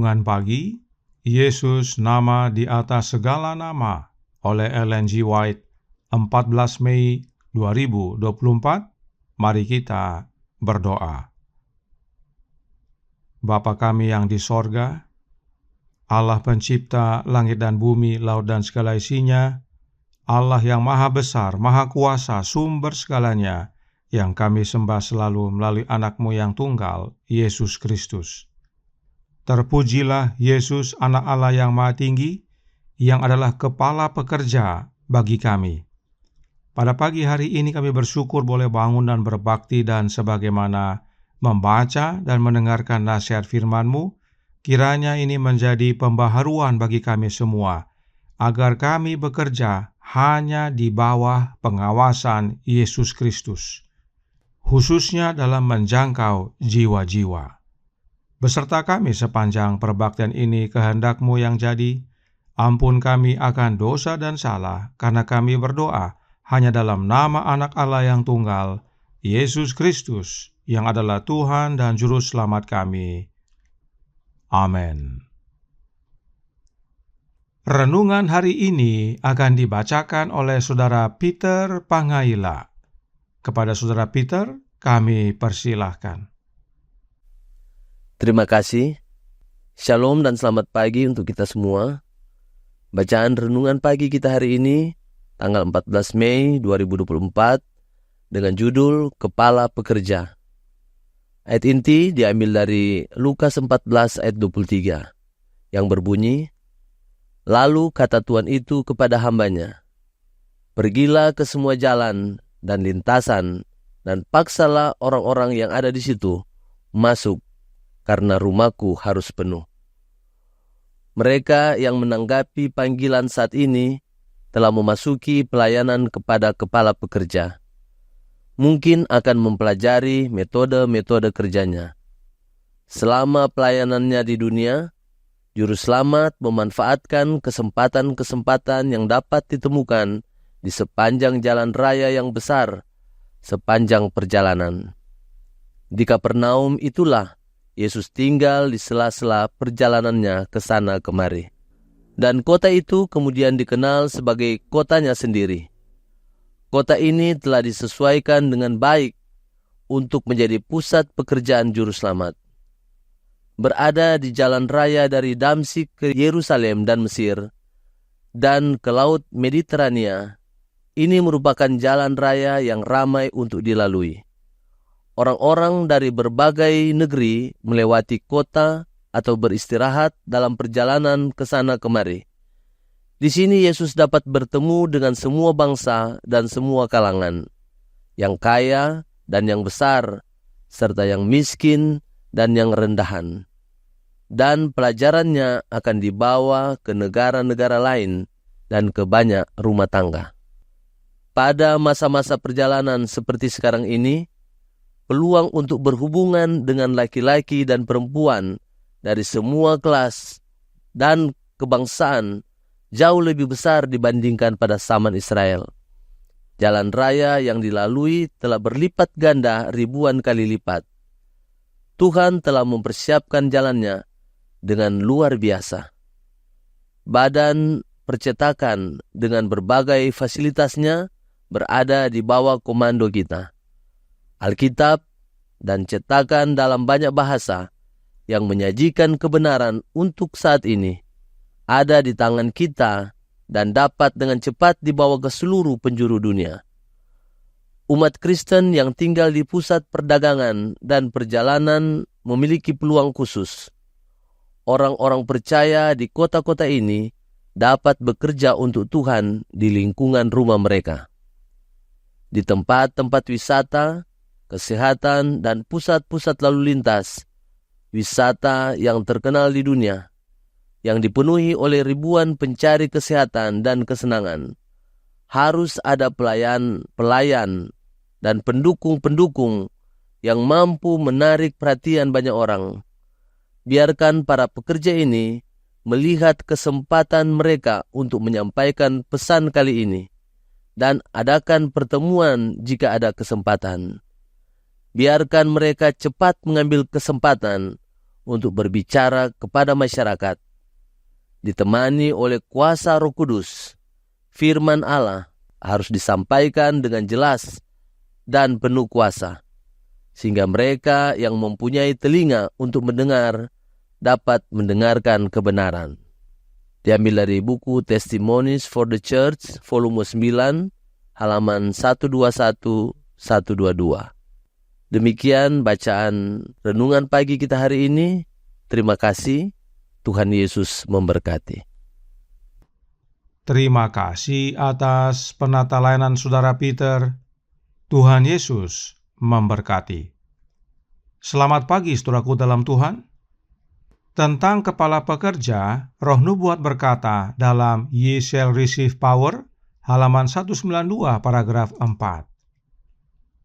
Renungan Pagi, Yesus Nama di Atas Segala Nama oleh Ellen G. White, 14 Mei 2024. Mari kita berdoa. Bapa kami yang di sorga, Allah pencipta langit dan bumi, laut dan segala isinya, Allah yang maha besar, maha kuasa, sumber segalanya, yang kami sembah selalu melalui anak-Mu yang tunggal, Yesus Kristus. Terpujilah Yesus, anak Allah yang maha tinggi, yang adalah kepala pekerja bagi kami. Pada pagi hari ini kami bersyukur boleh bangun dan berbakti, dan sebagaimana membaca dan mendengarkan nasihat firman-Mu, kiranya ini menjadi pembaharuan bagi kami semua, agar kami bekerja hanya di bawah pengawasan Yesus Kristus, khususnya dalam menjangkau jiwa-jiwa. Beserta kami sepanjang perbaktian ini, kehendak-Mu yang jadi. Ampun kami akan dosa dan salah, karena kami berdoa hanya dalam nama anak Allah yang tunggal, Yesus Kristus, yang adalah Tuhan dan Juru Selamat kami. Amin. Renungan hari ini akan dibacakan oleh Saudara Peter Pangaila. Kepada Saudara Peter, kami persilahkan. Terima kasih. Shalom dan selamat pagi untuk kita semua. Bacaan renungan pagi kita hari ini, tanggal 14 Mei 2024, dengan judul Kepala Pekerja. Ayat inti diambil dari Lukas 14 ayat 23, yang berbunyi, "Lalu kata Tuhan itu kepada hambanya, pergilah ke semua jalan dan lintasan, dan paksalah orang-orang yang ada di situ masuk, karena rumahku harus penuh." Mereka yang menanggapi panggilan saat ini telah memasuki pelayanan kepada kepala pekerja. Mungkin akan mempelajari metode-metode kerjanya. Selama pelayanannya di dunia, Juru Selamat memanfaatkan kesempatan-kesempatan yang dapat ditemukan di sepanjang jalan raya yang besar sepanjang perjalanan. Di Kapernaum itulah Yesus tinggal di sela-sela perjalanannya ke sana kemari. Dan kota itu kemudian dikenal sebagai kotanya sendiri. Kota ini telah disesuaikan dengan baik untuk menjadi pusat pekerjaan Juru Selamat. Berada di jalan raya dari Damsyik ke Yerusalem dan Mesir, dan ke Laut Mediterania, ini merupakan jalan raya yang ramai untuk dilalui. Orang-orang dari berbagai negeri melewati kota atau beristirahat dalam perjalanan ke sana kemari. Di sini Yesus dapat bertemu dengan semua bangsa dan semua kalangan, yang kaya dan yang besar, serta yang miskin dan yang rendahan. Dan pelajarannya akan dibawa ke negara-negara lain dan ke banyak rumah tangga. Pada masa-masa perjalanan seperti sekarang ini, peluang untuk berhubungan dengan laki-laki dan perempuan dari semua kelas dan kebangsaan jauh lebih besar dibandingkan pada zaman Israel. Jalan raya yang dilalui telah berlipat ganda ribuan kali lipat. Tuhan telah mempersiapkan jalannya dengan luar biasa. Badan percetakan dengan berbagai fasilitasnya berada di bawah komando kita. Alkitab dan cetakan dalam banyak bahasa yang menyajikan kebenaran untuk saat ini ada di tangan kita dan dapat dengan cepat dibawa ke seluruh penjuru dunia. Umat Kristen yang tinggal di pusat perdagangan dan perjalanan memiliki peluang khusus. Orang-orang percaya di kota-kota ini dapat bekerja untuk Tuhan di lingkungan rumah mereka. Di tempat-tempat wisata, kesehatan, dan pusat-pusat lalu lintas, wisata yang terkenal di dunia, yang dipenuhi oleh ribuan pencari kesehatan dan kesenangan, harus ada pelayan dan pendukung-pendukung yang mampu menarik perhatian banyak orang. Biarkan para pekerja ini melihat kesempatan mereka untuk menyampaikan pesan kali ini, dan adakan pertemuan jika ada kesempatan. Biarkan mereka cepat mengambil kesempatan untuk berbicara kepada masyarakat. Ditemani oleh kuasa Roh Kudus, firman Allah harus disampaikan dengan jelas dan penuh kuasa, sehingga mereka yang mempunyai telinga untuk mendengar dapat mendengarkan kebenaran. Diambil dari buku Testimonies for the Church, volume 9, halaman 121-122. Demikian bacaan renungan pagi kita hari ini. Terima kasih. Tuhan Yesus memberkati. Terima kasih atas penata layanan Saudara Peter. Tuhan Yesus memberkati. Selamat pagi saudaraku dalam Tuhan. Tentang kepala pekerja, Roh Nubuat berkata dalam Ye Shall Receive Power, halaman 192 paragraf 4.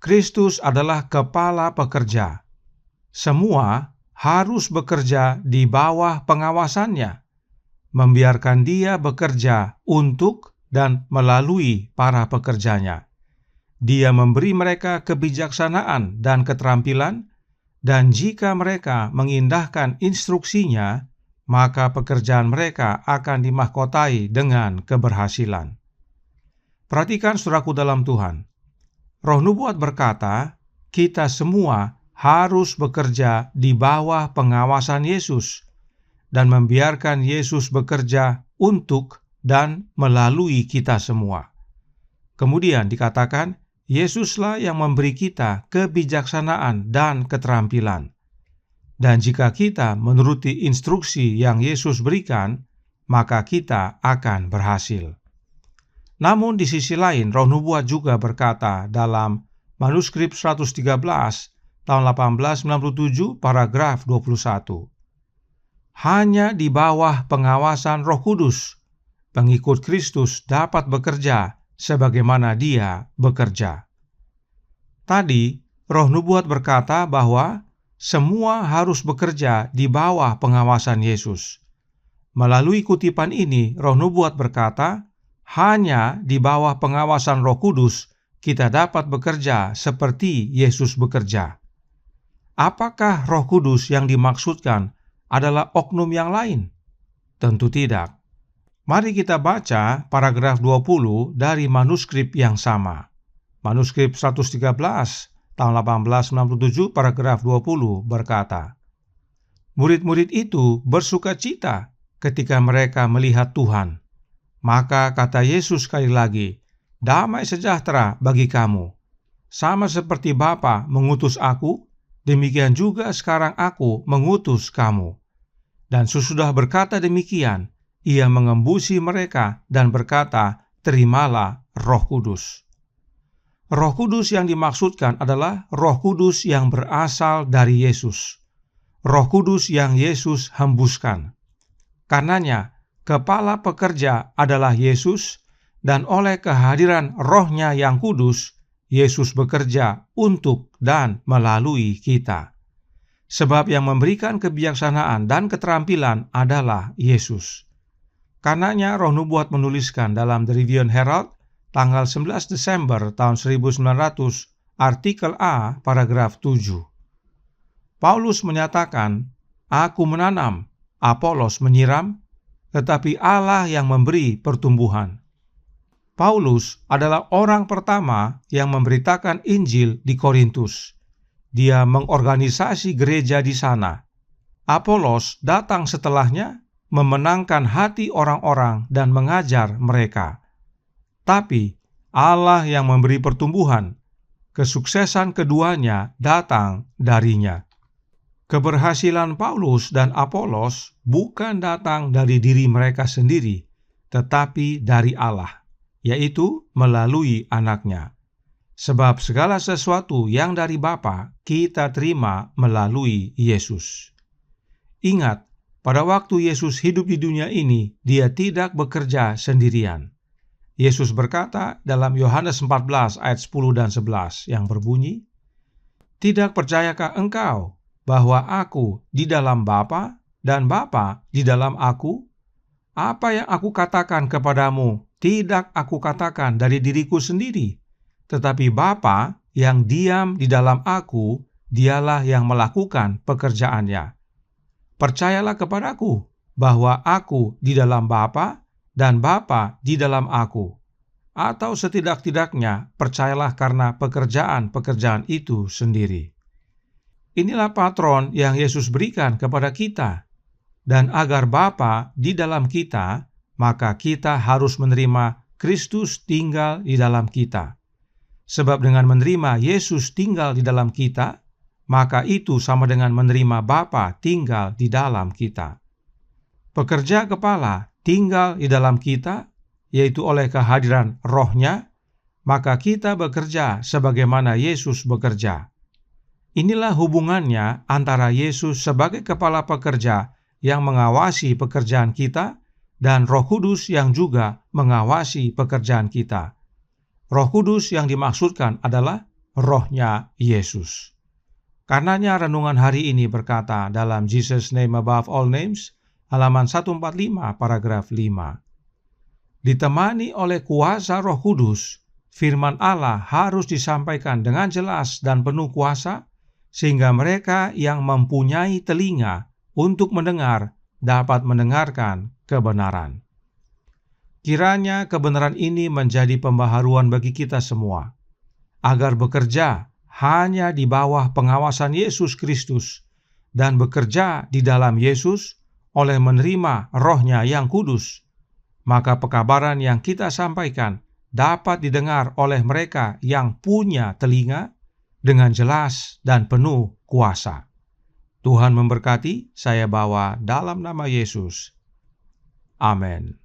Kristus adalah kepala pekerja. Semua harus bekerja di bawah pengawasannya, membiarkan dia bekerja untuk dan melalui para pekerjanya. Dia memberi mereka kebijaksanaan dan keterampilan, dan jika mereka mengindahkan instruksinya, maka pekerjaan mereka akan dimahkotai dengan keberhasilan. Perhatikan saudaraku dalam Tuhan. Roh Nubuat berkata, kita semua harus bekerja di bawah pengawasan Yesus dan membiarkan Yesus bekerja untuk dan melalui kita semua. Kemudian dikatakan, Yesuslah yang memberi kita kebijaksanaan dan keterampilan. Dan jika kita menuruti instruksi yang Yesus berikan, maka kita akan berhasil. Namun di sisi lain, Roh Nubuat juga berkata dalam manuskrip 113 tahun 1897 paragraf 21. Hanya di bawah pengawasan Roh Kudus, pengikut Kristus dapat bekerja sebagaimana Dia bekerja. Tadi, Roh Nubuat berkata bahwa semua harus bekerja di bawah pengawasan Yesus. Melalui kutipan ini, Roh Nubuat berkata, hanya di bawah pengawasan Roh Kudus kita dapat bekerja seperti Yesus bekerja. Apakah Roh Kudus yang dimaksudkan adalah oknum yang lain? Tentu tidak. Mari kita baca paragraf 20 dari manuskrip yang sama. Manuskrip 113 tahun 1897 paragraf 20 berkata, murid-murid itu bersukacita ketika mereka melihat Tuhan. Maka kata Yesus sekali lagi, damai sejahtera bagi kamu. Sama seperti Bapa mengutus aku, demikian juga sekarang aku mengutus kamu. Dan sesudah berkata demikian, ia mengembusi mereka dan berkata, terimalah Roh Kudus. Roh Kudus yang dimaksudkan adalah Roh Kudus yang berasal dari Yesus. Roh Kudus yang Yesus hembuskan. Karenanya, kepala pekerja adalah Yesus, dan oleh kehadiran Roh-Nya yang kudus, Yesus bekerja untuk dan melalui kita. Sebab yang memberikan kebijaksanaan dan keterampilan adalah Yesus. Karenanya Roh Nubuat menuliskan dalam The Review and Herald tanggal 11 Desember tahun 1900, artikel A, paragraf 7. Paulus menyatakan, aku menanam, Apolos menyiram, tetapi Allah yang memberi pertumbuhan. Paulus adalah orang pertama yang memberitakan Injil di Korintus. Dia mengorganisasi gereja di sana. Apolos datang setelahnya, memenangkan hati orang-orang dan mengajar mereka. Tapi Allah yang memberi pertumbuhan, kesuksesan keduanya datang darinya. Keberhasilan Paulus dan Apolos bukan datang dari diri mereka sendiri, tetapi dari Allah, yaitu melalui anaknya. Sebab segala sesuatu yang dari Bapa kita terima melalui Yesus. Ingat, pada waktu Yesus hidup di dunia ini, dia tidak bekerja sendirian. Yesus berkata dalam Yohanes 14 ayat 10 dan 11 yang berbunyi, tidak percayakah engkau bahwa aku di dalam Bapa dan Bapa di dalam aku? Apa yang aku katakan kepadamu tidak aku katakan dari diriku sendiri, tetapi Bapa yang diam di dalam aku, dialah yang melakukan pekerjaannya. Percayalah kepadaku bahwa aku di dalam Bapa dan Bapa di dalam aku. Atau setidak-tidaknya percayalah karena pekerjaan-pekerjaan itu sendiri. Inilah patron yang Yesus berikan kepada kita. Dan agar Bapa di dalam kita, maka kita harus menerima Kristus tinggal di dalam kita. Sebab dengan menerima Yesus tinggal di dalam kita, maka itu sama dengan menerima Bapa tinggal di dalam kita. Pekerja kepala tinggal di dalam kita, yaitu oleh kehadiran Roh-Nya, maka kita bekerja sebagaimana Yesus bekerja. Inilah hubungannya antara Yesus sebagai kepala pekerja yang mengawasi pekerjaan kita dan Roh Kudus yang juga mengawasi pekerjaan kita. Roh Kudus yang dimaksudkan adalah Roh-Nya Yesus. Karenanya renungan hari ini berkata dalam Jesus Name Above All Names, halaman 145 paragraf 5. Ditemani oleh kuasa Roh Kudus, firman Allah harus disampaikan dengan jelas dan penuh kuasa, sehingga mereka yang mempunyai telinga untuk mendengar dapat mendengarkan kebenaran. Kiranya kebenaran ini menjadi pembaharuan bagi kita semua, agar bekerja hanya di bawah pengawasan Yesus Kristus dan bekerja di dalam Yesus oleh menerima Roh-Nya yang kudus. Maka pekabaran yang kita sampaikan dapat didengar oleh mereka yang punya telinga dengan jelas dan penuh kuasa. Tuhan memberkati, saya bawa dalam nama Yesus. Amin.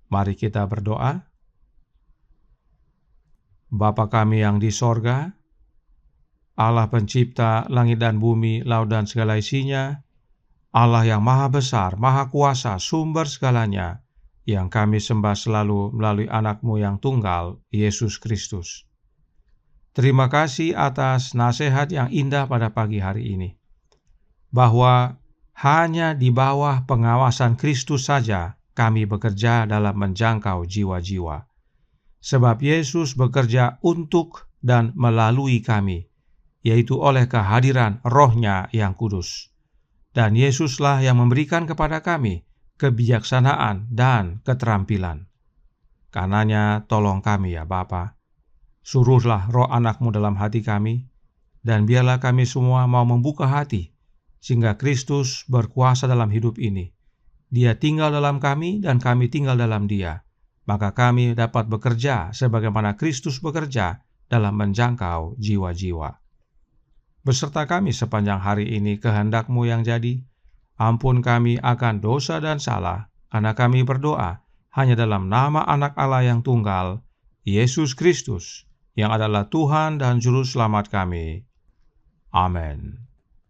Mari kita berdoa. Bapa kami yang di sorga, Allah pencipta langit dan bumi, laut dan segala isinya, Allah yang maha besar, maha kuasa, sumber segalanya, yang kami sembah selalu melalui anak-Mu yang tunggal, Yesus Kristus. Terima kasih atas nasihat yang indah pada pagi hari ini, bahwa hanya di bawah pengawasan Kristus saja kami bekerja dalam menjangkau jiwa-jiwa. Sebab Yesus bekerja untuk dan melalui kami, yaitu oleh kehadiran Roh-Nya yang kudus. Dan Yesuslah yang memberikan kepada kami kebijaksanaan dan keterampilan. Karenanya tolong kami ya Bapa, suruhlah Roh anak-Mu dalam hati kami, dan biarlah kami semua mau membuka hati, sehingga Kristus berkuasa dalam hidup ini. Dia tinggal dalam kami dan kami tinggal dalam Dia. Maka kami dapat bekerja sebagaimana Kristus bekerja dalam menjangkau jiwa-jiwa. Beserta kami sepanjang hari ini kehendak-Mu yang jadi. Ampun kami akan dosa dan salah, karena kami berdoa hanya dalam nama Anak Allah yang tunggal, Yesus Kristus, yang adalah Tuhan dan Juru Selamat kami. Amin.